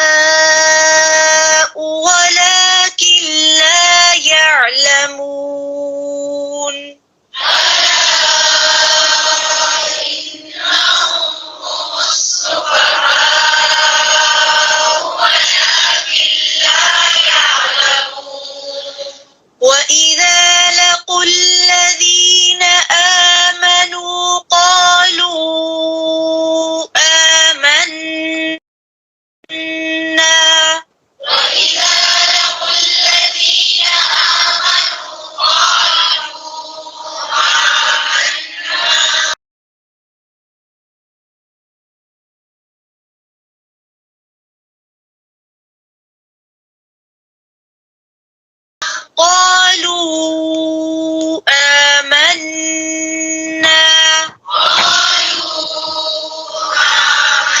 السفهاء ولكن لا يعلمون إنهم هم السفهاء ولكن لا يعلمون وإذا لقوا الذين آمنوا قالوا آمنا وإذا لقوا الذين آمنوا قالوا آمنا قالوا آمنا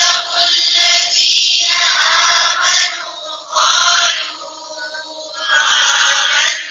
لقوا الذين آمنوا قالوا آمنا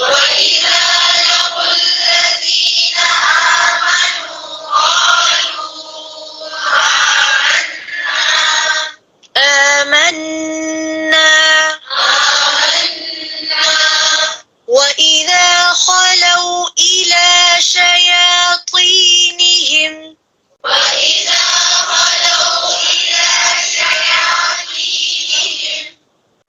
وإذا لقوا الذين آمنوا قالوا آمنا وإذا خلوا إلى شياطينهم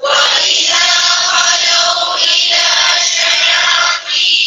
وإذا خلوا إلى شياطينهم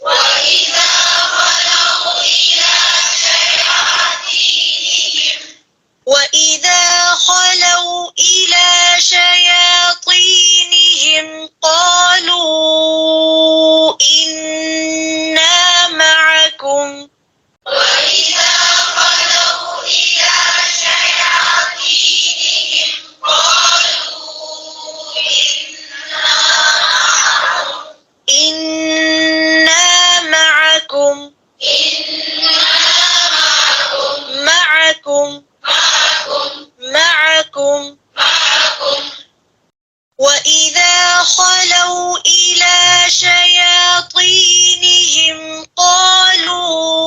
وإذا خلوا إلى شياطينهم وإذا خلوا إلى شياطينهم قالوا إنا معكم وإذا خلوا إلى شياطينهم قالوا إنا معكم معكم وإذا خلوا إلى شياطينهم قالوا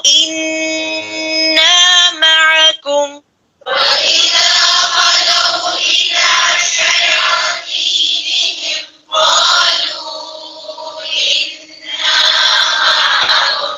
إنا معكم وإذا خلوا إلى شياطينهم قالوا إنا معكم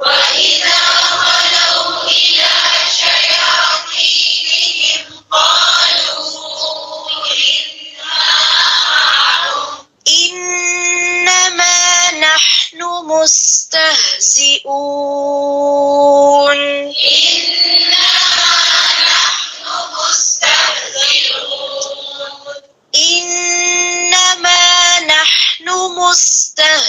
وإذا خلوا إلى شياطينهم قالوا إنما نحن مستهزئون إنما نحن مستهزئون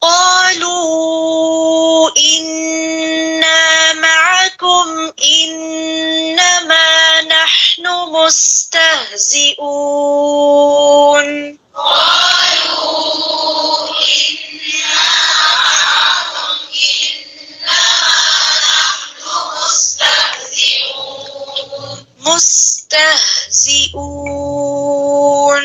قالوا إنا معكم إنما نحن مستهزئون مستهزئون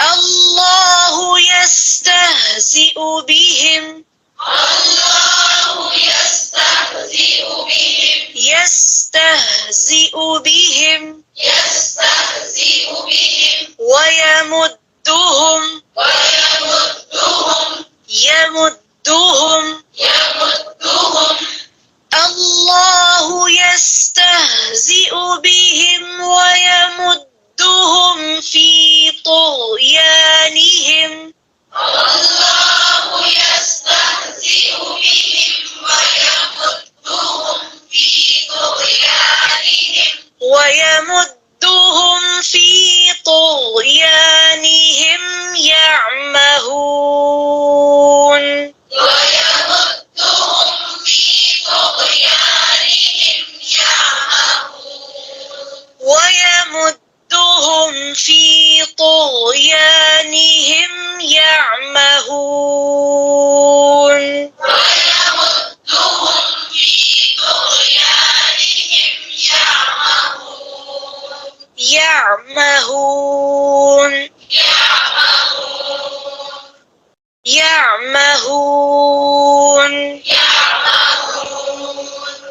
الله يستهزئ بهم يستهزئ بهم ويمدهم يمدهم الله يستهزئ بهم ويمدهم في طغيانهم ويمدهم في طغيانهم يعمهون ويمدهم في طغيانهم يعمهون يعمهون يعمهون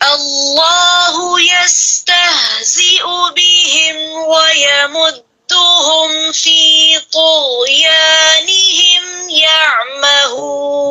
الله يستهزئ بهم ويمدهم في طغيانهم يعمهون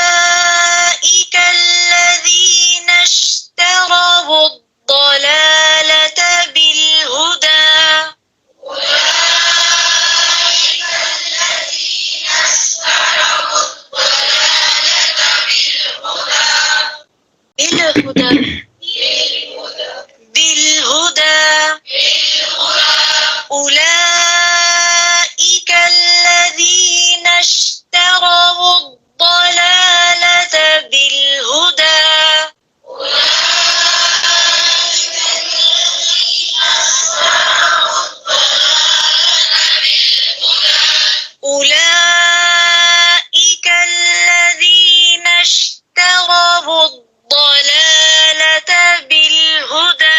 أولئك الذين اشتروا الضلالة بالهدى بالهدى بالهدى أولئك الذين اشتروا الضلالة بالهدى أولئك الذين اشتروا الضلالة بالهدى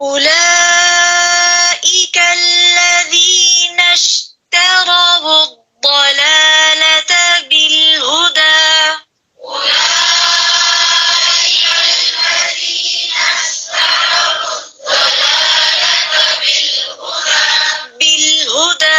أولئك الذين اشتروا الضلالة بالهدى بالهدى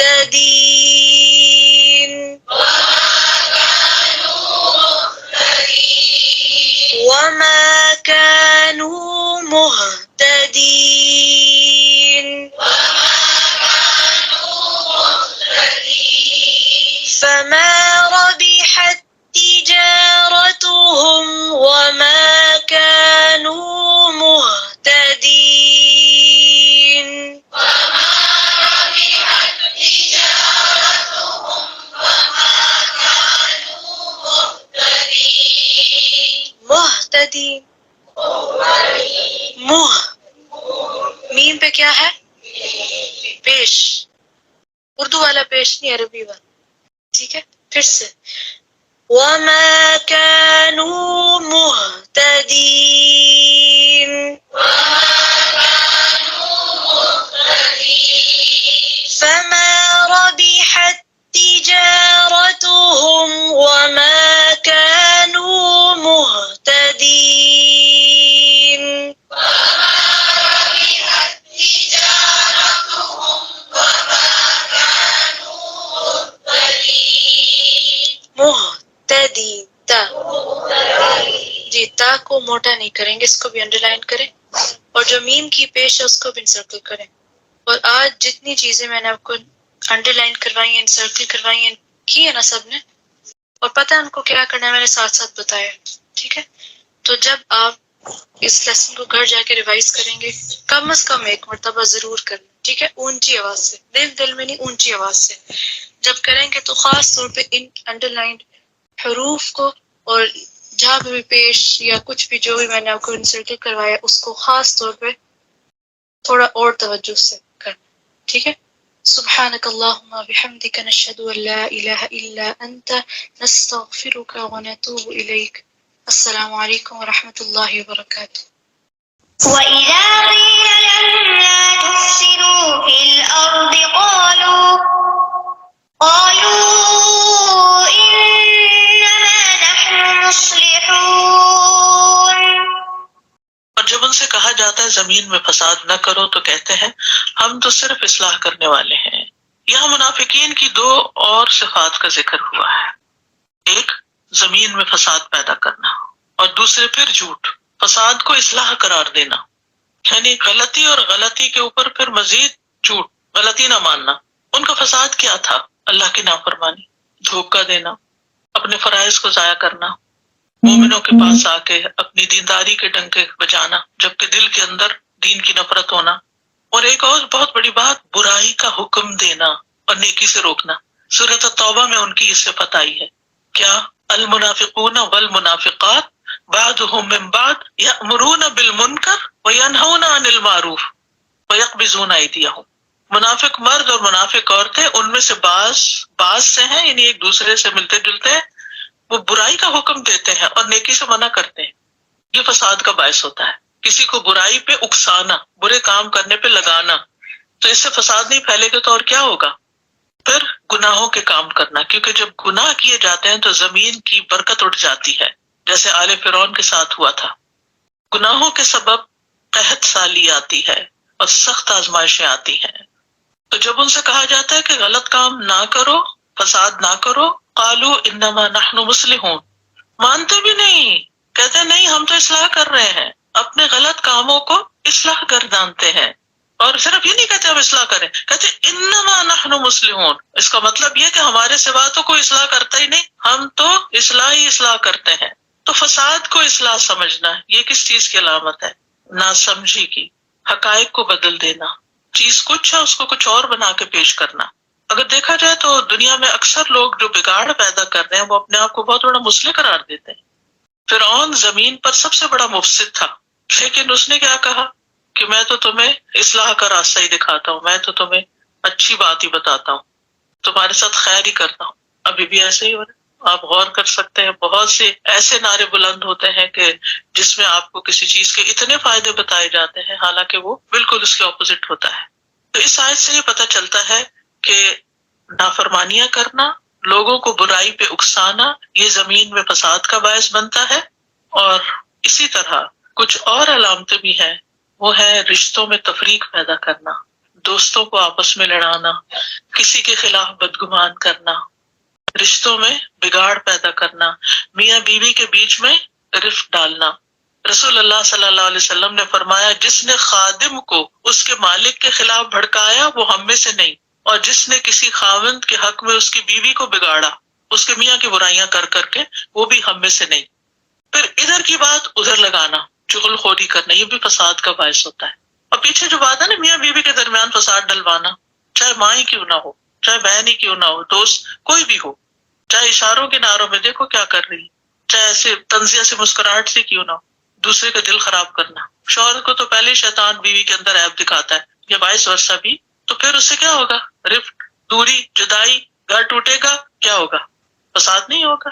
مهتدين وما كانوا مهتدين فما ربحت تجارتهم وما كانوا مهتدين مهتدين مہ میم پہ کیا ہے پیش اردو والا پیش نہیں عربی والا ٹھیک ہے پھر سے وما كانوا مهتدين فما ربحت تجارتهم وما كانوا مهتدين مہتدین تا جی تا کو موٹا نہیں کریں گے، اس کو بھی انڈر لائن کریں اور جو میم کی پیش ہے اس کو بھی انسرکل کریں. اور آج جتنی چیزیں میں نے آپ کو انڈر لائن کروائی ہیں انسرکل کروائی ہیں کی ہے نا سب نے، اور پتہ ہے ان کو کیا کرنا ہے میں نے ساتھ ساتھ بتایا. ٹھیک ہے، تو جب آپ اس لیسن کو گھر جا کے ریوائز کریں گے کم از کم ایک مرتبہ ضرور کرنا. ٹھیک ہے، اونچی آواز سے، دل میں نہیں، اونچی آواز سے جب کریں گے تو خاص طور پہ ان انڈر لائنڈ حروف کو اور جہاں پہ بھی پیش یا کچھ بھی جو بھی میں نے آپ کو انسرکل کروایا اس کو خاص طور پہ تھوڑا اور توجہ سے کرنا. ٹھیک ہے، سبحانك اللهم بحمدك نشهد ان لا اله الا انت نستغفرك ونتوب اليك. السلام عليكم ورحمة الله وبركاته. وَإِذَا قِيلَ لَهُمْ لَا تُفْسِدُوا فِي الْأَرْضِ قَالُوا إِنَّمَا نَحْنُ مُصْلِحُونَ. اور جب ان سے کہا جاتا ہے زمین میں فساد نہ کرو تو کہتے ہیں ہم تو صرف اصلاح کرنے والے ہیں. یہاں منافقین کی دو اور صفات کا ذکر ہوا ہے، ایک زمین میں فساد پیدا کرنا اور دوسرے پھر جھوٹ، فساد کو اصلاح قرار دینا، یعنی غلطی اور غلطی کے اوپر پھر مزید جھوٹ، غلطی نہ ماننا. ان کا فساد کیا تھا؟ اللہ کی نافرمانی، دھوکہ دینا، اپنے فرائض کو ضائع کرنا، مومنوں کے پاس آ کے اپنی دینداری کے ڈنکے بجانا جبکہ دل کے اندر دین کی نفرت ہونا، اور ایک اور بہت بڑی بات برائی کا حکم دینا اور نیکی سے روکنا. سورۃ التوبہ میں ان کی اس صفت آئی ہے، کیا المنافقون والمنافقات بعضهم من بعض یأمرون بالمنکر وینہون عن المعروف ویقبضون ایدیہم. منافق مرد اور منافق عورتیں ان میں سے بعض سے ہیں، یعنی ایک دوسرے سے ملتے جلتے ہیں، وہ برائی کا حکم دیتے ہیں اور نیکی سے منع کرتے ہیں. یہ فساد کا باعث ہوتا ہے، کسی کو برائی پہ اکسانا، برے کام کرنے پہ لگانا. تو اس سے فساد نہیں پھیلے گا تو اور کیا ہوگا؟ پھر گناہوں کے کام کرنا، کیونکہ جب گناہ کیے جاتے ہیں تو زمین کی برکت اٹھ جاتی ہے، جیسے آل فرعون کے ساتھ ہوا تھا. گناہوں کے سبب قحط سالی آتی ہے اور سخت آزمائشیں آتی ہیں. تو جب ان سے کہا جاتا ہے کہ غلط کام نہ کرو، فساد نہ کرو، قالوا انما نحن مصلحون، مانتے بھی نہیں، کہتے ہیں نہیں ہم تو اصلاح کر رہے ہیں، اپنے غلط کاموں کو اصلاح گردانتے ہیں. اور صرف یہ نہیں کہتے ہم اصلاح کریں، کہتے انما نحن مصلحون. اس کا مطلب یہ کہ ہمارے سوا تو کوئی اصلاح کرتا ہی نہیں، ہم تو اصلاح کرتے ہیں. تو فساد کو اصلاح سمجھنا یہ کس چیز کی علامت ہے؟ ناسمجھی کی، حقائق کو بدل دینا، چیز کچھ ہے اس کو کچھ اور بنا کے پیش کرنا. اگر دیکھا جائے تو دنیا میں اکثر لوگ جو بگاڑ پیدا کر رہے ہیں وہ اپنے آپ کو بہت بڑا مصلح قرار دیتے ہیں. فرعون زمین پر سب سے بڑا مفسد تھا، لیکن اس نے کیا کہا کہ میں تو تمہیں اصلاح کا راستہ ہی دکھاتا ہوں، میں تو تمہیں اچھی بات ہی بتاتا ہوں، تمہارے ساتھ خیر ہی کرتا ہوں. ابھی بھی ایسے ہی ہو رہا ہے. آپ غور کر سکتے ہیں بہت سے ایسے نعرے بلند ہوتے ہیں کہ جس میں آپ کو کسی چیز کے اتنے فائدے بتائے جاتے ہیں حالانکہ وہ بالکل اس کے اپوزٹ ہوتا ہے. تو اس آیت سے یہ پتہ چلتا ہے کہ نافرمانیاں کرنا، لوگوں کو برائی پہ اکسانا، یہ زمین میں فساد کا باعث بنتا ہے. اور اسی طرح کچھ اور علامتیں بھی ہیں، وہ ہے رشتوں میں تفریق پیدا کرنا، دوستوں کو آپس میں لڑانا، کسی کے خلاف بدگمان کرنا، رشتوں میں بگاڑ پیدا کرنا، میاں بیوی کے بیچ میں رفت ڈالنا۔ رسول اللہ صلی اللہ علیہ وسلم نے فرمایا، جس نے خادم کو اس کے مالک کے خلاف بھڑکایا وہ ہم میں سے نہیں، اور جس نے کسی خاوند کے حق میں اس کی بیوی کو بگاڑا، اس کے میاں کی برائیاں کر کر کے، وہ بھی ہم میں سے نہیں۔ پھر ادھر کی بات ادھر لگانا، چغل خوری کرنا، یہ بھی فساد کا باعث ہوتا ہے۔ اور پیچھے جو بات ہے نا میاں بیوی کے درمیان فساد ڈلوانا، چاہے ماں ہی کیوں نہ ہو، چاہے بہن ہی کیوں نہ ہو، دوست کوئی بھی ہو، چاہے اشاروں کے نعروں میں دیکھو کیا کر رہی، چاہے ایسے طنزیہ سے مسکراہٹ سے کیوں نہ ہو، دوسرے کا دل خراب کرنا۔ شوہر کو تو پہلے ہی شیطان بیوی کے اندر عیب دکھاتا ہے، یا وائس ورثہ بھی، تو پھر اس سے کیا ہوگا؟ رفت، دوری، جدائی، گھر ٹوٹے گا، کیا ہوگا؟ فساد نہیں ہوگا؟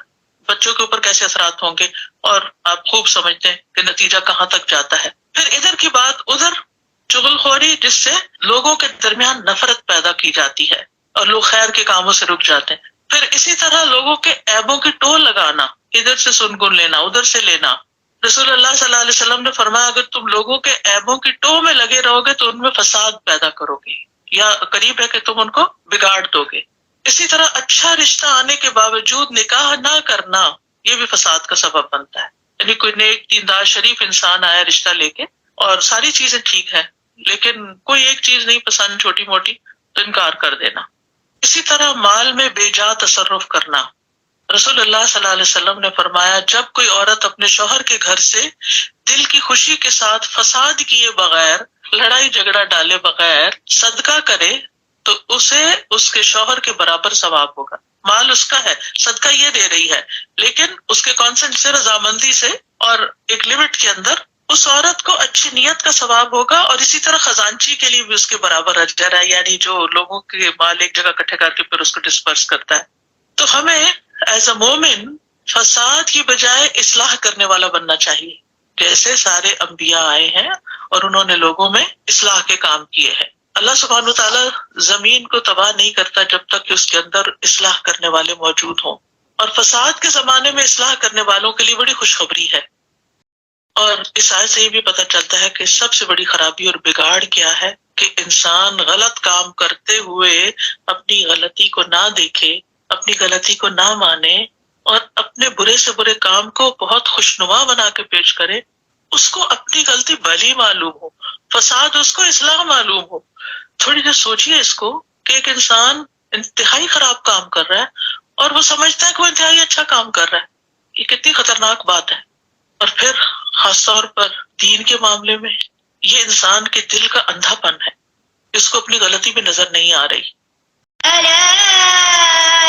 بچوں کے اوپر کیسے اثرات ہوں گے، اور آپ خوب سمجھتے ہیں کہ نتیجہ کہاں تک جاتا ہے۔ پھر ادھر کی بات ادھر، چغل خوری جس سے لوگوں کے درمیان نفرت پیدا کی جاتی ہے اور لوگ خیر کے کاموں سے رک جاتے ہیں۔ پھر اسی طرح لوگوں کے عیبوں کی ٹو لگانا، ادھر سے سنگن لینا، ادھر سے لینا۔ رسول اللہ صلی اللہ علیہ وسلم نے فرمایا، اگر تم لوگوں کے عیبوں کی ٹو میں لگے رہو گے تو ان میں فساد پیدا کرو گے، یا قریب ہے کہ تم ان کو بگاڑ دو گے۔ اسی طرح اچھا رشتہ آنے کے باوجود نکاح نہ کرنا، یہ بھی فساد کا سبب بنتا ہے۔ یعنی کوئی نیک دیندار شریف انسان آیا رشتہ لے کے، اور ساری چیزیں ٹھیک ہے، لیکن کوئی ایک چیز نہیں پسند، چھوٹی موٹی، تو انکار کر دینا۔ اسی طرح مال میں بے جا تصرف کرنا۔ رسول اللہ صلی اللہ علیہ وسلم نے فرمایا، جب کوئی عورت اپنے شوہر کے گھر سے دل کی خوشی کے ساتھ فساد کیے بغیر، لڑائی جھگڑا ڈالے بغیر صدقہ کرے تو اسے اس کے شوہر کے برابر ثواب ہوگا۔ مال اس کا ہے، صدقہ یہ دے رہی ہے، لیکن اس کے کانسنٹ سے، رضامندی سے، اور ایک لمٹ کے اندر اس عورت کو اچھی نیت کا ثواب ہوگا، اور اسی طرح خزانچی کے لیے بھی اس کے برابر اجر ہے، یعنی جو لوگوں کے مال ایک جگہ اکٹھے کر کے پھر اس کو ڈسپرس کرتا ہے۔ تو ہمیں ایز اے مومن فساد کی بجائے اصلاح کرنے والا بننا چاہیے، جیسے سارے انبیاء آئے ہیں اور انہوں نے لوگوں میں اصلاح کے کام کیے ہیں۔ اللہ سبحانہ وتعالی زمین کو تباہ نہیں کرتا جب تک کہ اس کے اندر اصلاح کرنے والے موجود ہوں، اور فساد کے زمانے میں اصلاح کرنے والوں کے لیے بڑی خوشخبری ہے۔ اور اس آیت سے یہ بھی پتہ چلتا ہے کہ سب سے بڑی خرابی اور بگاڑ کیا ہے کہ انسان غلط کام کرتے ہوئے اپنی غلطی کو نہ دیکھے، اپنی غلطی کو نہ مانے، اور اپنے برے سے برے کام کو بہت خوشنما بنا کے پیش کرے۔ اس کو اپنی غلطی بھلی معلوم ہو، فساد اس کو اصلاح معلوم ہو۔ تھوڑی دیر سوچئے اس کو کہ ایک انسان انتہائی خراب کام کر رہا ہے اور وہ سمجھتا ہے کہ وہ انتہائی اچھا کام کر رہا ہے، یہ کتنی خطرناک بات ہے۔ اور پھر خاص طور پر دین کے معاملے میں یہ انسان کے دل کا اندھا پن ہے، اس کو اپنی غلطی بھی نظر نہیں آ رہی۔ ألا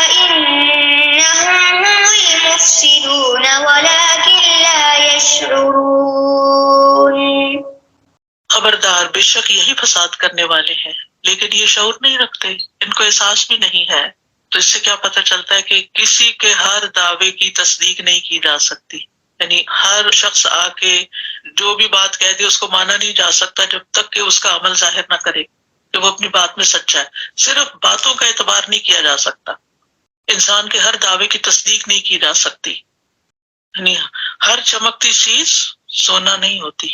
إنهم هم المفسدون ولكن لا يشعرون۔ خبردار، بے شک یہی فساد کرنے والے ہیں، لیکن یہ شعور نہیں رکھتے، ان کو احساس بھی نہیں ہے۔ تو اس سے کیا پتہ چلتا ہے کہ کسی کے ہر دعوے کی تصدیق نہیں کی جا سکتی، یعنی ہر شخص آ کے جو بھی بات کہہ دے اس کو مانا نہیں جا سکتا جب تک کہ اس کا عمل ظاہر نہ کرے کہ وہ اپنی بات میں سچا ہے۔ صرف باتوں کا اعتبار نہیں کیا جا سکتا، انسان کے ہر دعوے کی تصدیق نہیں کی جا سکتی، یعنی ہر چمکتی چیز سونا نہیں ہوتی،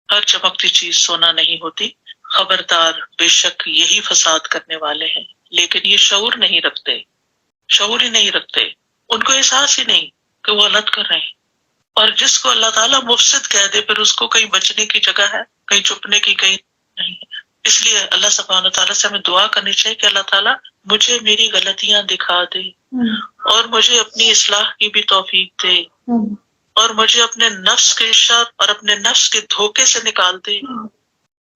ہر چمکتی چیز سونا نہیں ہوتی۔ خبردار، بے شک یہی فساد کرنے والے ہیں، لیکن یہ شعور نہیں رکھتے، شعور ہی نہیں رکھتے، ان کو احساس ہی نہیں کہ وہ غلط کر رہے ہیں۔ اور جس کو اللہ تعالیٰ مفسد کہہ دے پھر اس کو کہیں بچنے کی جگہ ہے، کہیں چھپنے کی کہیں نہیں ہے۔ اس لیے اللہ سبحانہ تعالیٰ سے ہمیں دعا کرنی چاہیے کہ اللہ تعالیٰ مجھے میری غلطیاں دکھا دے، اور مجھے اپنی اصلاح کی بھی توفیق دے، اور مجھے اپنے نفس کے شر اور اپنے نفس کے دھوکے سے نکال دے،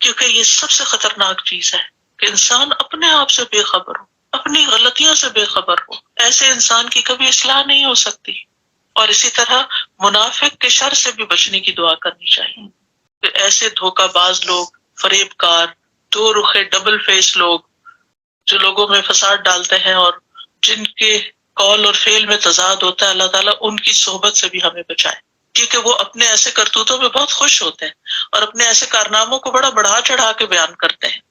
کیونکہ یہ سب سے خطرناک چیز ہے کہ انسان اپنے آپ سے بے خبر ہو، اپنی غلطیوں سے بے خبر ہو۔ ایسے انسان کی کبھی اصلاح نہیں ہو سکتی۔ اور اسی طرح منافق کے شر سے بھی بچنے کی دعا کرنی چاہیے کہ ایسے دھوکہ باز لوگ، فریب کار، دو رخے ڈبل فیس لوگ جو لوگوں میں فساد ڈالتے ہیں اور جن کے قول اور فعل میں تضاد ہوتا ہے، اللہ تعالیٰ ان کی صحبت سے بھی ہمیں بچائے، کیونکہ وہ اپنے ایسے کرتوتوں میں بہت خوش ہوتے ہیں اور اپنے ایسے کارناموں کو بڑا بڑھا چڑھا کے بیان کرتے ہیں۔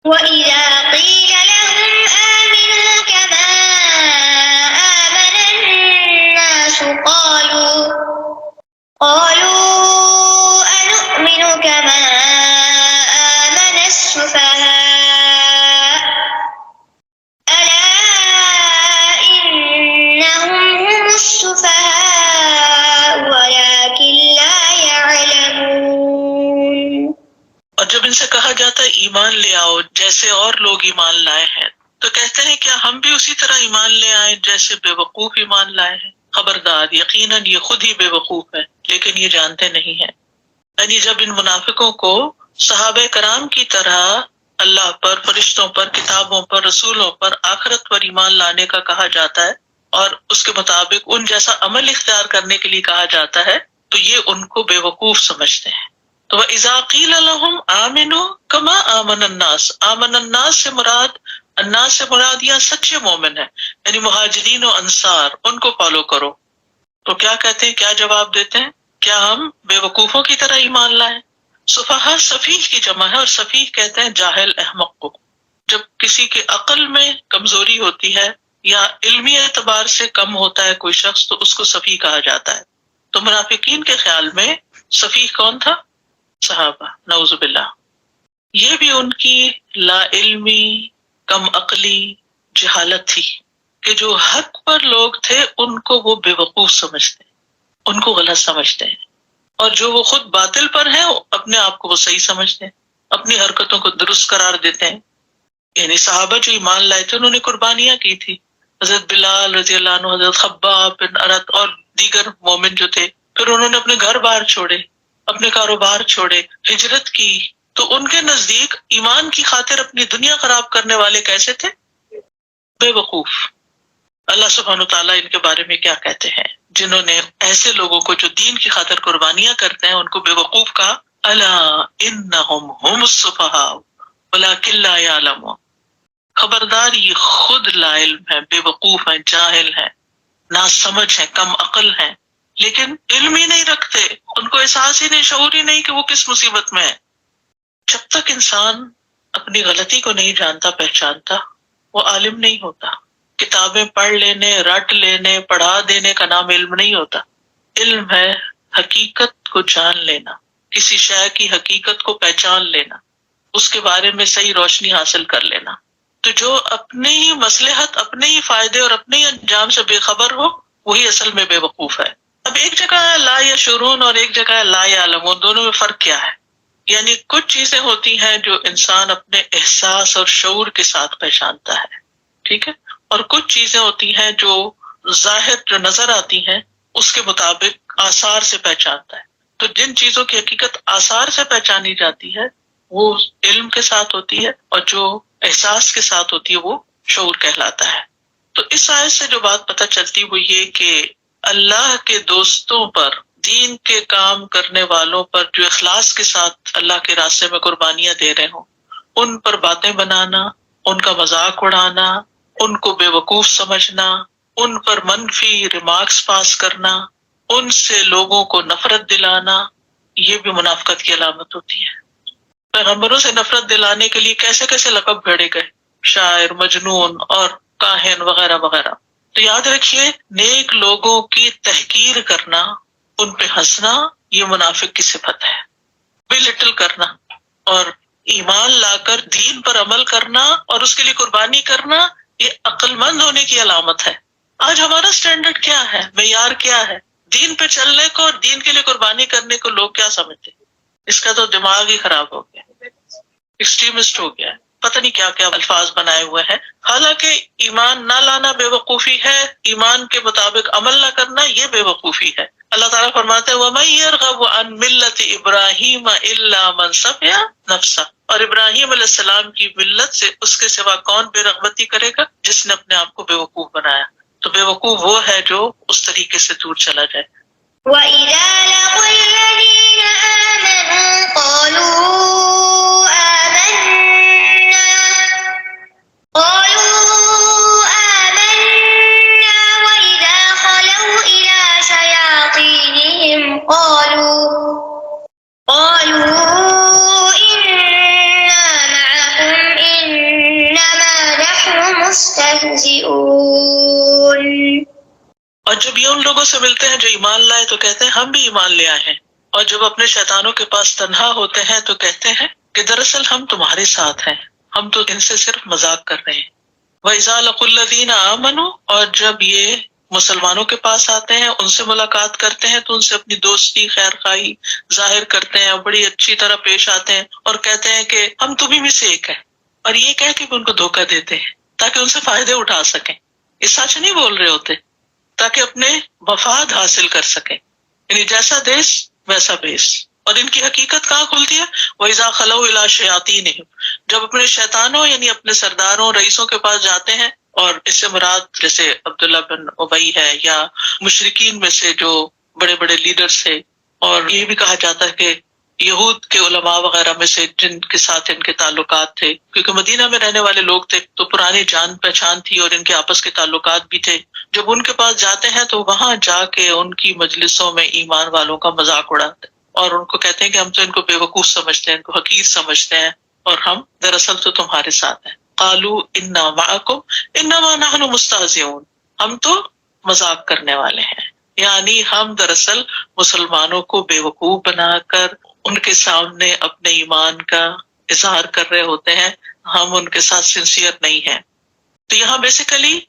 وَإِذَا قِيلَ لَهُمْ آمِنُوا كَمَا آمَنَ النَّاسُ قَالُوا أَنُؤْمِنُ كَمَا آمَنَ السُّفَهَاءُ ہم بھی اسی طرح ایمان لے آئیں جیسے بے وقوف ایمان لائے ہیں؟ خبردار، یقیناً یہ خود ہی بے وقوف ہے لیکن یہ جانتے نہیں ہیں۔ یعنی جب ان منافقوں کو صحابہ کرام کی طرح اللہ پر، فرشتوں پر، کتابوں پر، رسولوں پر، آخرت پر ایمان لانے کا کہا جاتا ہے اور اس کے مطابق ان جیسا عمل اختیار کرنے کے لیے کہا جاتا ہے تو یہ ان کو بے وقوف سمجھتے ہیں۔ تو وَإِذَا قِيلَ لَهُمْ آمِنُوا كَمَا آمَنَ النَّاسِ، آمن الناس سے مراد یا سچے مومن ہے، یعنی مہاجرین و انصار، ان کو فالو کرو۔ تو کیا کہتے ہیں، کیا جواب دیتے ہیں؟ کیا ہم بے وقوفوں کی طرح ایمان لائیں؟ سفہا سفیہ کی جمع ہے، اور سفیہ کہتے ہیں جاہل، احمق کو۔ جب کسی کے عقل میں کمزوری ہوتی ہے یا علمی اعتبار سے کم ہوتا ہے کوئی شخص تو اس کو سفیہ کہا جاتا ہے۔ تو منافقین کے خیال میں سفیہ کون تھا؟ صحابہ، نعوذ باللہ۔ یہ بھی ان کی لا علمی، کم عقلی، جہالت تھی کہ جو حق پر لوگ تھے ان کو وہ بے وقوف سمجھتے ہیں، ان کو غلط سمجھتے ہیں، اور جو وہ خود باطل پر ہیں اپنے آپ کو وہ صحیح سمجھتے ہیں، اپنی حرکتوں کو درست قرار دیتے ہیں۔ یعنی صحابہ جو ایمان لائے تھے انہوں نے قربانیاں کی تھی، حضرت بلال رضی اللہ عنہ، حضرت خباب بن ارت اور دیگر مومن جو تھے، پھر انہوں نے اپنے گھر بار چھوڑے، اپنے کاروبار چھوڑے، ہجرت کی۔ تو ان کے نزدیک ایمان کی خاطر اپنی دنیا خراب کرنے والے کیسے تھے؟ بے وقوف۔ اللہ سبحانہ تعالیٰ ان کے بارے میں کیا کہتے ہیں؟ جنہوں نے ایسے لوگوں کو جو دین کی خاطر قربانیاں کرتے ہیں ان کو بے وقوف کہا، الا انہم ہم السفہاء ولکن لا یعلمون، خبردار یہ خود لا علم ہے، بے وقوف ہیں، جاہل ہیں، ناسمجھ ہیں، کم عقل ہیں، لیکن علم ہی نہیں رکھتے، ان کو احساس ہی نہیں، شعور ہی نہیں کہ وہ کس مصیبت میں ہے۔ جب تک انسان اپنی غلطی کو نہیں جانتا پہچانتا وہ عالم نہیں ہوتا۔ کتابیں پڑھ لینے، رٹ لینے، پڑھا دینے کا نام علم نہیں ہوتا۔ علم ہے حقیقت کو جان لینا، کسی شے کی حقیقت کو پہچان لینا، اس کے بارے میں صحیح روشنی حاصل کر لینا۔ تو جو اپنے ہی مصلحت، اپنے ہی فائدے اور اپنے ہی انجام سے بے خبر ہو وہی اصل میں بے وقوف ہے۔ اب ایک جگہ ہے لا یشعرون اور ایک جگہ ہے لا یعلمون، دونوں میں فرق کیا ہے؟ یعنی کچھ چیزیں ہوتی ہیں جو انسان اپنے احساس اور شعور کے ساتھ پہچانتا ہے، ٹھیک ہے، اور کچھ چیزیں ہوتی ہیں جو ظاہر جو نظر آتی ہیں اس کے مطابق آثار سے پہچانتا ہے۔ تو جن چیزوں کی حقیقت آثار سے پہچانی جاتی ہے وہ علم کے ساتھ ہوتی ہے، اور جو احساس کے ساتھ ہوتی ہے وہ شعور کہلاتا ہے۔ تو اس آیت سے جو بات پتہ چلتی وہ یہ کہ اللہ کے دوستوں پر، دین کے کام کرنے والوں پر جو اخلاص کے ساتھ اللہ کے راستے میں قربانیاں دے رہے ہوں، ان پر باتیں بنانا، ان کا مذاق اڑانا، ان کو بے وقوف سمجھنا، ان پر منفی ریمارکس پاس کرنا، ان سے لوگوں کو نفرت دلانا، یہ بھی منافقت کی علامت ہوتی ہے۔ پیغمبروں سے نفرت دلانے کے لیے کیسے کیسے لقب گھڑے گئے، شاعر، مجنون اور کاہن وغیرہ وغیرہ۔ تو یاد رکھیے نیک لوگوں کی تحقیر کرنا، ان پہ ہنسنا، یہ منافق کی صفت ہے۔ بلٹل کرنا اور ایمان لا کر دین پر عمل کرنا اور اس کے لیے قربانی کرنا یہ عقل مند ہونے کی علامت ہے۔ آج ہمارا سٹینڈرڈ کیا ہے، معیار کیا ہے؟ دین پہ چلنے کو اور دین کے لیے قربانی کرنے کو لوگ کیا سمجھتے ہیں؟ اس کا تو دماغ ہی خراب ہو گیا، ایکسٹریمسٹ ہو گیا ہے، پتہ نہیں کیا کیا الفاظ بنائے ہوئے ہیں۔ حالانکہ ایمان نہ لانا بے وقوفی ہے، ایمان کے مطابق عمل نہ کرنا یہ بے وقوفی ہے۔ اللہ تعالیٰ فرماتے ہیں وَمَن يَرْغَبُ عَن مِلَّةِ إِبْرَاهِيمَ إِلَّا مَن سَفِهَ نَفْسَهُ، اور ابراہیم علیہ السلام کی ملت سے اس کے سوا کون بے رغبتی کرے گا جس نے اپنے آپ کو بے وقوف بنایا۔ تو بے وقوف وہ ہے جو اس طریقے سے دور چلا جائے۔ وَإِذَا لَقُوا الَّذِينَ آمَنُوا قَالُوا آمَنَّا وَإِذَا خَلَوْا إِلَى شَيَاطِينِهِمْ قَالُوا إِنَّا مَعَكُمْ إِنَّمَا نَحْنُ مُسْتَهْزِئُونَ۔ اور جب یہ ان لوگوں سے ملتے ہیں جو ایمان لائے تو کہتے ہیں ہم بھی ایمان لے آئے ہیں، اور جب اپنے شیطانوں کے پاس تنہا ہوتے ہیں تو کہتے ہیں کہ دراصل ہم تمہارے ساتھ ہیں، ہم تو ان سے صرف مذاق کر رہے ہیں۔ وَإِذَا لَقُوا الَّذِينَ آمَنُوا، اور جب یہ مسلمانوں کے پاس آتے ہیں، ان سے ملاقات کرتے ہیں تو ان سے اپنی دوستی، خیر خواہی ظاہر کرتے ہیں اور بڑی اچھی طرح پیش آتے ہیں اور کہتے ہیں کہ ہم تمہیں میں سے ایک ہیں، اور یہ کہہ کے بھی ان کو دھوکہ دیتے ہیں تاکہ ان سے فائدے اٹھا سکیں. یہ سچ نہیں بول رہے ہوتے، تاکہ اپنے مفاد حاصل کر سکیں. یعنی جیسا دیش ویسا بیس. اور ان کی حقیقت کہاں کھلتی ہے؟ وَإِذَا خَلَوْا إِلَىٰ شَيَاطِينِهِمْ، جب اپنے شیطانوں یعنی اپنے سرداروں رئیسوں کے پاس جاتے ہیں. اور اس سے مراد جیسے عبداللہ بن ابی ہے یا مشرکین میں سے جو بڑے بڑے لیڈرز تھے. اور یہ بھی کہا جاتا ہے کہ یہود کے علماء وغیرہ میں سے جن کے ساتھ ان کے تعلقات تھے، کیونکہ مدینہ میں رہنے والے لوگ تھے تو پرانی جان پہچان تھی اور ان کے آپس کے تعلقات بھی تھے. جب ان کے پاس جاتے ہیں تو وہاں جا کے ان کی مجلسوں میں ایمان والوں کا مذاق اڑاتے ہیں اور ان کو کہتے ہیں کہ ہم تو ان کو بے وقوف سمجھتے ہیں، ان کو حقیر سمجھتے ہیں، اور ہم دراصل تو تمہارے ساتھ ہیں. قالوا انا معکم انما نحن مستہزئون، ہم تو مذاق کرنے والے ہیں. یعنی ہم دراصل مسلمانوں کو بے وقوف بنا کر ان کے سامنے اپنے ایمان کا اظہار کر رہے ہوتے ہیں، ہم ان کے ساتھ سنسیئر نہیں ہیں. تو یہاں بیسیکلی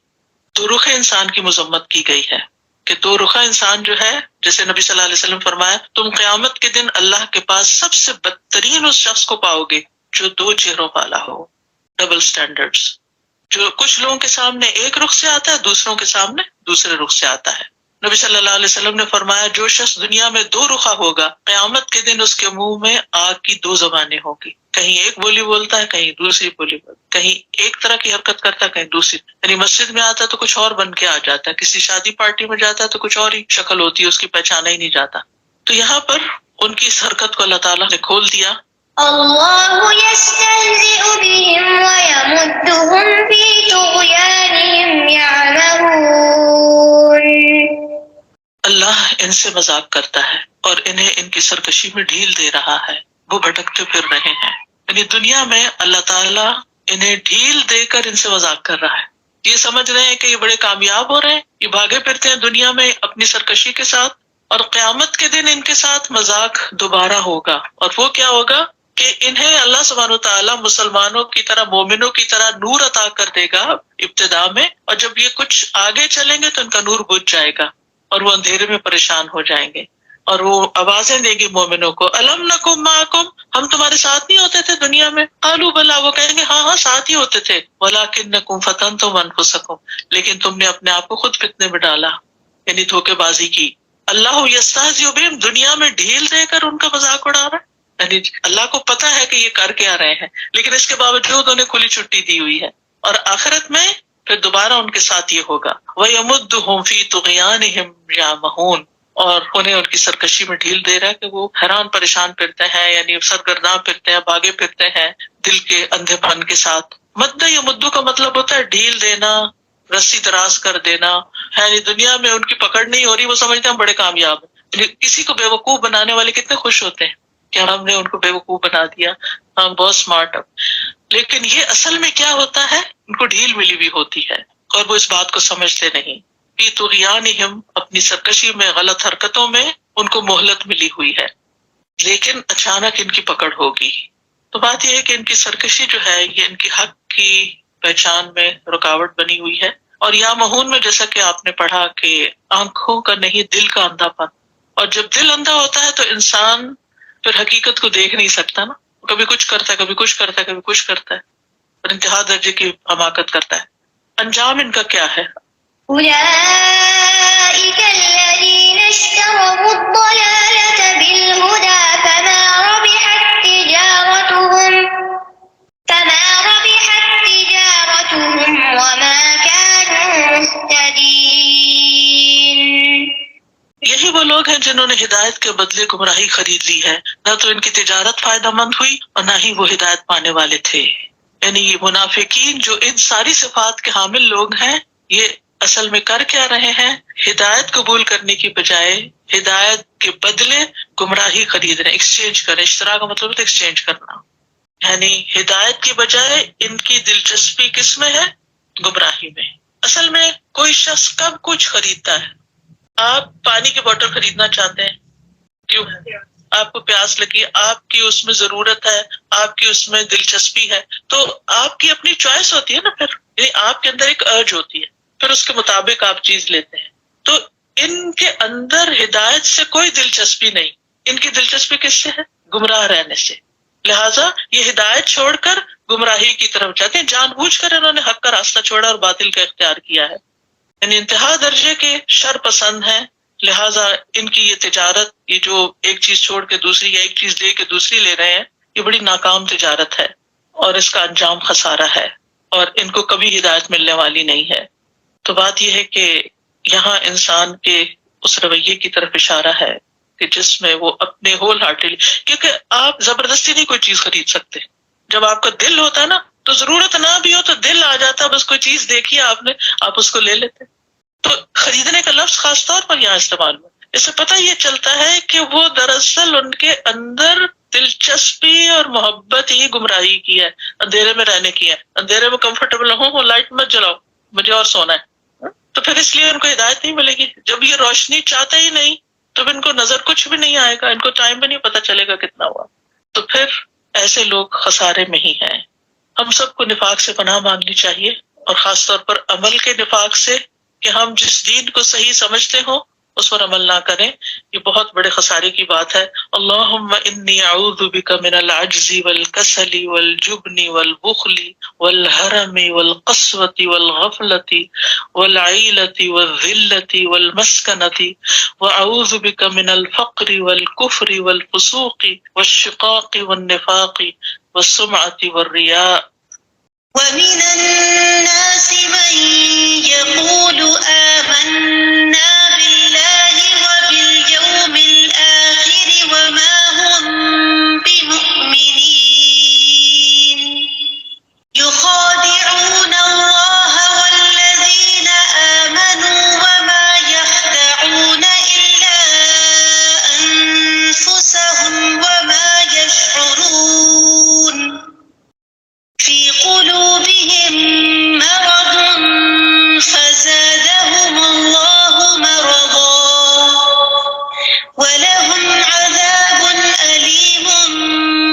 دو رخ انسان کی مذمت کی گئی ہے کہ دو رخا انسان جو ہے، جیسے نبی صلی اللہ علیہ وسلم فرمایا تم قیامت کے دن اللہ کے پاس سب سے بدترین اس شخص کو پاؤ گے جو دو چہروں والا ہو. ڈبل سٹینڈرڈز، جو کچھ لوگوں کے سامنے ایک رخ سے آتا ہے، دوسروں کے سامنے دوسرے رخ سے آتا ہے. نبی صلی اللہ علیہ وسلم نے فرمایا جو شخص دنیا میں دو رخا ہوگا قیامت کے دن اس کے منہ میں آگ کی دو زبانیں ہوگی. کہیں ایک بولی بولتا ہے، کہیں دوسری بولی بولتا ہے، کہیں ایک طرح کی حرکت کرتا ہے، کہیں دوسری. یعنی مسجد میں آتا ہے تو کچھ اور بن کے آ جاتا ہے، کسی شادی پارٹی میں جاتا ہے تو کچھ اور ہی شکل ہوتی ہے، اس کی پہچانا ہی نہیں جاتا. تو یہاں پر ان کی اس حرکت کو اللہ تعالیٰ نے کھول دیا. اللہ یستہزئ بهم ویمدهم فی طغیانہم یعمہون. اللہ ان سے مذاق کرتا ہے اور انہیں ان کی سرکشی میں ڈھیل دے رہا ہے، وہ بھٹکتے پھر رہے ہیں. یعنی دنیا میں اللہ تعالیٰ انہیں ڈھیل دے کر ان سے مذاق کر رہا ہے. یہ سمجھ رہے ہیں کہ یہ بڑے کامیاب ہو رہے ہیں، یہ بھاگے پھرتے ہیں دنیا میں اپنی سرکشی کے ساتھ، اور قیامت کے دن ان کے ساتھ مذاق دوبارہ ہوگا. اور وہ کیا ہوگا کہ انہیں اللہ سبحانہ وتعالیٰ مسلمانوں کی طرح، مومنوں کی طرح نور عطا کر دے گا ابتدا میں، اور جب یہ کچھ آگے چلیں گے تو ان کا نور بجھ جائے گا اور وہ اندھیرے میں پریشان ہو جائیں گے. اور وہ آوازیں دیں گے مومنوں کو، الم نکم معکم، ہم تمہارے ساتھ نہیں ہوتے تھے دنیا میں؟ قالوا بلا، وہ کہیں گے ہاں ہاں ساتھ ہی ہوتے تھے. ولکنکم فتنتم انفسکم، لیکن تم نے اپنے آپ کو خود فتنے میں ڈالا، یعنی دھوکے بازی کی. اللہ یستہزئ بہم، دنیا میں ڈھیل دے کر ان کا مذاق اڑا رہا ہے. یعنی اللہ کو پتا ہے کہ یہ کر کے آ رہے ہیں، لیکن اس کے باوجود انہیں کھلی چھٹی دی ہوئی ہے. اور آخرت میں پھر دوبارہ ان کے ساتھ یہ ہوگا وَيَمُدُّهُمْ فِي طُغْيَانِهِمْ يَعْمَهُونَ، اور انہیں ان کی سرکشی میں ڈھیل دے رہا ہے کہ وہ حیران پریشان پھرتے ہیں، یعنی سرگرداں پھرتے ہیں، بھاگے پھرتے ہیں دل کے اندھے پن کے ساتھ. مد یمدو کا مطلب ہوتا ہے ڈھیل دینا، رسی دراز کر دینا. یعنی دنیا میں ان کی پکڑ نہیں ہو رہی، وہ سمجھتے ہیں ہم بڑے کامیاب ہیں. کسی کو بے وقوف بنانے والے کتنے خوش ہوتے ہیں کہ ہم نے ان کو بے وقوف بنا دیا، ہم بہت سمارٹ ہیں. لیکن یہ اصل میں کیا ہوتا ہے، ان کو ڈھیل ملی ہوئی ہوتی ہے اور وہ اس بات کو سمجھتے نہیں. فی طغیانہم، اپنی سرکشی میں، غلط حرکتوں میں ان کو مہلت ملی ہوئی ہے، لیکن اچانک ان کی پکڑ ہوگی. تو بات یہ ہے کہ ان کی سرکشی جو ہے یہ ان کی حق کی پہچان میں رکاوٹ بنی ہوئی ہے. اور یا مہون میں جیسا کہ آپ نے پڑھا کہ آنکھوں کا نہیں دل کا اندھا پن. اور جب دل اندھا ہوتا ہے تو انسان پھر حقیقت کو دیکھ نہیں سکتا نا، کبھی کچھ کرتا ہے، کبھی کچھ کرتا ہے، کبھی کچھ کرتا ہے، اور انتہا درجے کی حماقت کرتا ہے. انجام ان کا کیا ہے؟ أولئك الذين اشتروا الضلالة بالهدى فما ربحت تجارتهم وما كانوا مهتدين. یہی وہ لوگ ہیں جنہوں نے ہدایت کے بدلے گمراہی خرید لی ہے، نہ تو ان کی تجارت فائدہ مند ہوئی اور نہ ہی وہ ہدایت پانے والے تھے. یعنی یہ منافقین جو ان ساری صفات کے حامل لوگ ہیں، یہ اصل میں کر کیا رہے ہیں؟ ہدایت قبول کرنے کی بجائے ہدایت کے بدلے گمراہی خرید رہے ہیں، ایکسچینج کر رہے ہیں. اشترا کا مطلب ہوتا ہے ایکسچینج کرنا. یعنی ہدایت کی بجائے ان کی دلچسپی کس میں ہے؟ گمراہی میں. اصل میں کوئی شخص کب کچھ خریدتا ہے؟ آپ پانی کی بوتل خریدنا چاہتے ہیں، کیوں؟ آپ کو پیاس لگی، آپ کی اس میں ضرورت ہے، آپ کی اس میں دلچسپی ہے، تو آپ کی اپنی چوائس ہوتی ہے نا. پھر یعنی آپ کے اندر ایک ارج ہوتی ہے، پھر اس کے مطابق آپ چیز لیتے ہیں. تو ان کے اندر ہدایت سے کوئی دلچسپی نہیں، ان کی دلچسپی کس سے ہے؟ گمراہ رہنے سے. لہٰذا یہ ہدایت چھوڑ کر گمراہی کی طرف جاتے ہیں. جان بوجھ کر انہوں نے حق کا راستہ چھوڑا اور باطل کا اختیار کیا ہے. یعنی انتہا درجے کے شر پسند ہیں. لہٰذا ان کی یہ تجارت، یہ جو ایک چیز چھوڑ کے دوسری یا ایک چیز لے کے دوسری لے رہے ہیں، یہ بڑی ناکام تجارت ہے اور اس کا انجام خسارہ ہے اور ان کو کبھی ہدایت ملنے والی نہیں ہے. تو بات یہ ہے کہ یہاں انسان کے اس رویے کی طرف اشارہ ہے کہ جس میں وہ اپنے ہول ہارٹیڈلی، کیونکہ آپ زبردستی نہیں کوئی چیز خرید سکتے. جب آپ کا دل ہوتا ہے نا تو ضرورت نہ بھی ہو تو دل آ جاتا، بس کوئی چیز دیکھی آپ نے، آپ اس کو لے لیتے. تو خریدنے کا لفظ خاص طور پر یہاں استعمال ہوا. اس سے پتہ یہ چلتا ہے کہ وہ دراصل ان کے اندر دلچسپی اور محبت ہی گمراہی کی ہے، اندھیرے میں رہنے کی ہے. اندھیرے میں کمفرٹیبل ہوں، لائٹ مت جلاؤ، مجھے اور سونا ہے. تو پھر اس لیے ان کو ہدایت نہیں ملے گی. جب یہ روشنی چاہتے ہی نہیں تو ان کو نظر کچھ بھی نہیں آئے گا، ان کو ٹائم بھی نہیں پتہ چلے گا کتنا ہوا. تو پھر ایسے لوگ خسارے میں ہی ہیں. ہم سب کو نفاق سے پناہ مانگنی چاہیے، اور خاص طور پر عمل کے نفاق سے، کہ ہم جس دین کو صحیح سمجھتے ہوں اس پر عمل نہ کریں. یہ بہت بڑے خسارے کی بات ہے. اللہم انی اعوذ بک من العجز والکسل والجبن والبخل والحرم والقسوة والغفلة والعیلة والذلة والمسکنة، واعوذ بک من الفقر والکفر والفسوق والشقاق والنفاق والسمعة والریاء. ومن الناس من يقول آمنا بالله وباليوم الآخر وما هم بمؤمنين يخادعون الله والذين آمنوا وما يخدعون إلا أنفسهم وما يشعرون. في قلوبهم مرض فزادهم الله مرضا ولهم عذاب أليم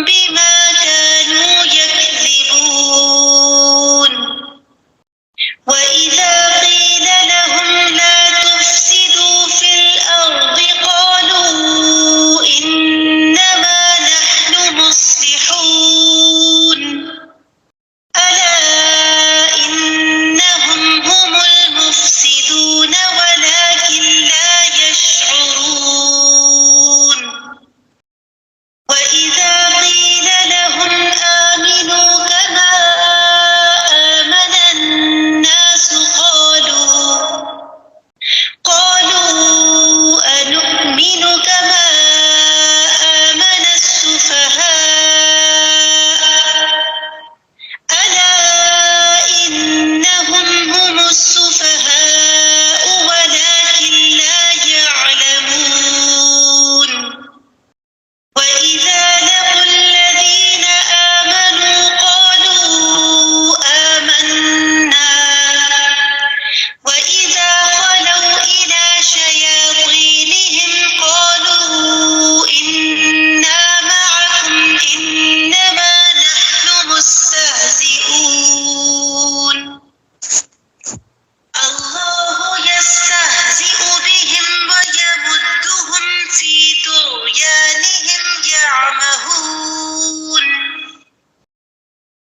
بما كانوا يكذبون. وإذا قيل لهم لا تفسدوا في الأرض قالوا إنما نحن مصلحون. ألا إنهم هم المفسدون ولكن لا يشعرون. وإذا قيل لهم آمنوا كما آمن الناس قالوا أنؤمن كما آمن السفهاء. ألا إنهم هم السفهاء ولكن لا يعلمون. وإذا لقوا الذين آمنوا قالوا آمنا وإذا خلوا إلى شياطينهم قالوا إنا معكم إنما نحن مستهزئون. الله يستهزئ بهم ويمدهم في طغيانهم يعمهون.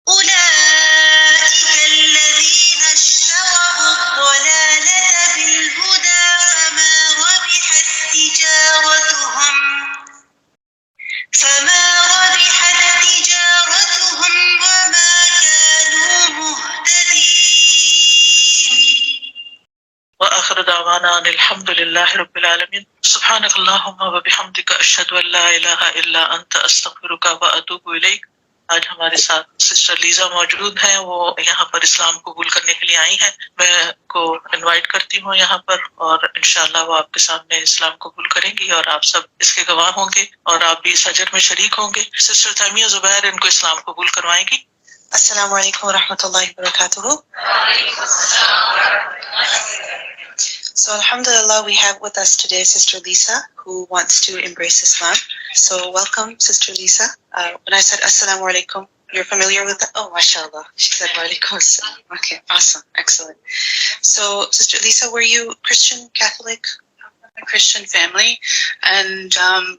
أولئك الذين اشتروا الضلالة بالهدى فما ربحت تجارتهم وما كانوا مهتدين. وآخر دعوانا ان الحمد للہ رب العالمین. سبحانک اللہم وبحمدک اشہد ان لا الہ الا انت استغفرک واتوب الیک. آج ہمارے ساتھ سسٹر لیزا موجود ہیں، وہ یہاں پر اسلام قبول کرنے کے لیے آئی ہیں. میں کو انوائٹ کرتی ہوں یہاں پر، اور انشاءاللہ وہ آپ کے سامنے اسلام قبول کریں گی اور آپ سب اس کے گواہ ہوں گے اور آپ بھی اس اجر میں شریک ہوں گے. سسٹر تیمیہ زبیر ان کو اسلام قبول کروائیں گی. السلام علیکم ورحمۃ اللہ وبرکاتہ. So alhamdulillah, we have with us today Sister Lisa, who wants to embrace Islam. So welcome, Sister Lisa. When I said assalamu alaikum, you're familiar with that? Oh, mashallah. She said wa alaikum assalam. Okay, awesome, excellent. So Sister Lisa, were you Christian, Catholic? a Christian family, and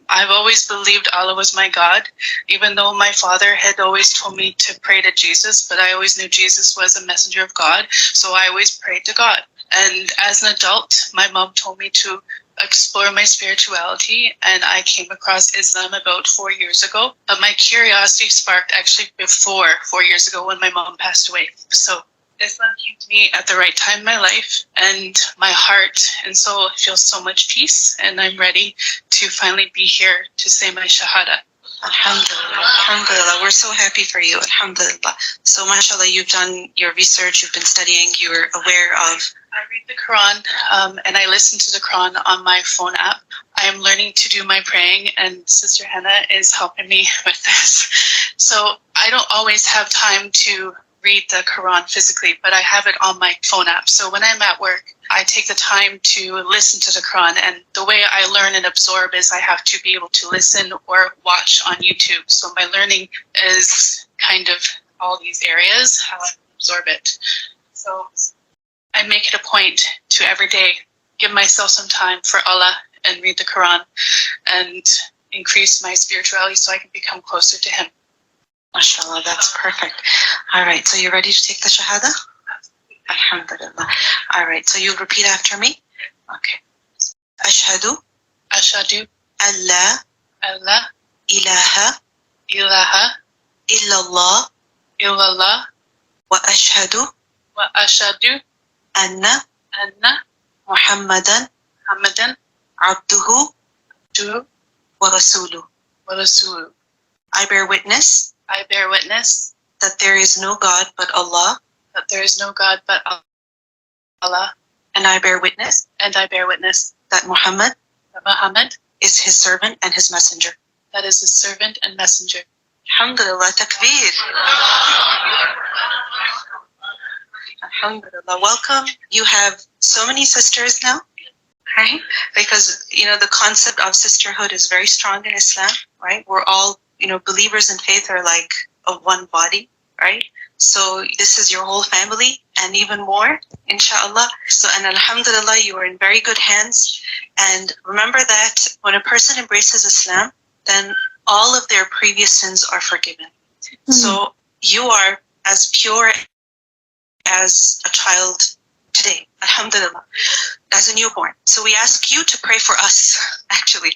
I've always believed Allah was my God, even though my father had always told me to pray to Jesus, but I always knew Jesus was a messenger of God, so I always prayed to God. And as an adult, my mom told me to explore my spirituality, and I came across Islam about 4 years ago. But my curiosity sparked actually before 4 years ago when my mom passed away. So Islam came to me at the right time in my life, and my heart and soul feels so much peace, and I'm ready to finally be here to say my Shahada. Alhamdulillah, Alhamdulillah. We're so happy for you, Alhamdulillah. So mashallah, you've done your research, you've been studying, you're aware of... I read the Quran, and I listen to the Quran on my phone app. I am learning to do my praying, and Sister Hannah is helping me with this. So I don't always have time to read the Quran physically, but I have it on my phone app. So when I'm at work, I take the time to listen to the Quran, and the way I learn and absorb is I have to be able to listen or watch on YouTube. So my learning is kind of all these areas, how I absorb it. So I make it a point to every day give myself some time for Allah and read the Quran and increase my spirituality so I can become closer to Him. MashaAllah, that's perfect. All right, so you're ready to take the Shahada? Alhamdulillah. All right, so you repeat after me? Okay. Ashhadu Ashhadu an la Allah ilaha ilaha illallah illallah wa ashhadu wa ashhadu anna anna Muhammadan Muhammadan abduhu abduhu wa rasuluh. wa rasuluh. I bear witness I bear witness that there is no God but Allah, that there is no God but Allah, and I bear witness and I bear witness that Muhammad that Muhammad is his servant and his messenger. that is His servant and messenger. Alhamdulillah, takbir. Alhamdulillah, welcome. You have so many sisters now, right? Because, the concept of sisterhood is very strong in Islam, right? We're all, believers in faith are like of one body, right? So this is your whole family and even more, inshallah. So, and alhamdulillah, you are in very good hands. And remember that when a person embraces Islam, then all of their previous sins are forgiven. Mm-hmm. So you are as pure as a child today, alhamdulillah, as a newborn. So we ask you to pray for us, actually,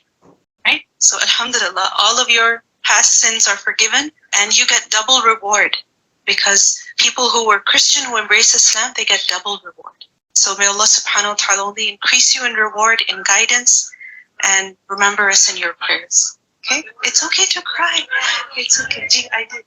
right? So alhamdulillah, all of your past sins are forgiven, and you get double reward, because people who were Christian who embrace Islam, they get double reward. So may Allah subhanahu wa ta'ala only increase you in reward, in guidance, and remember us in your prayers. Okay? It's okay to cry. It's okay. I did.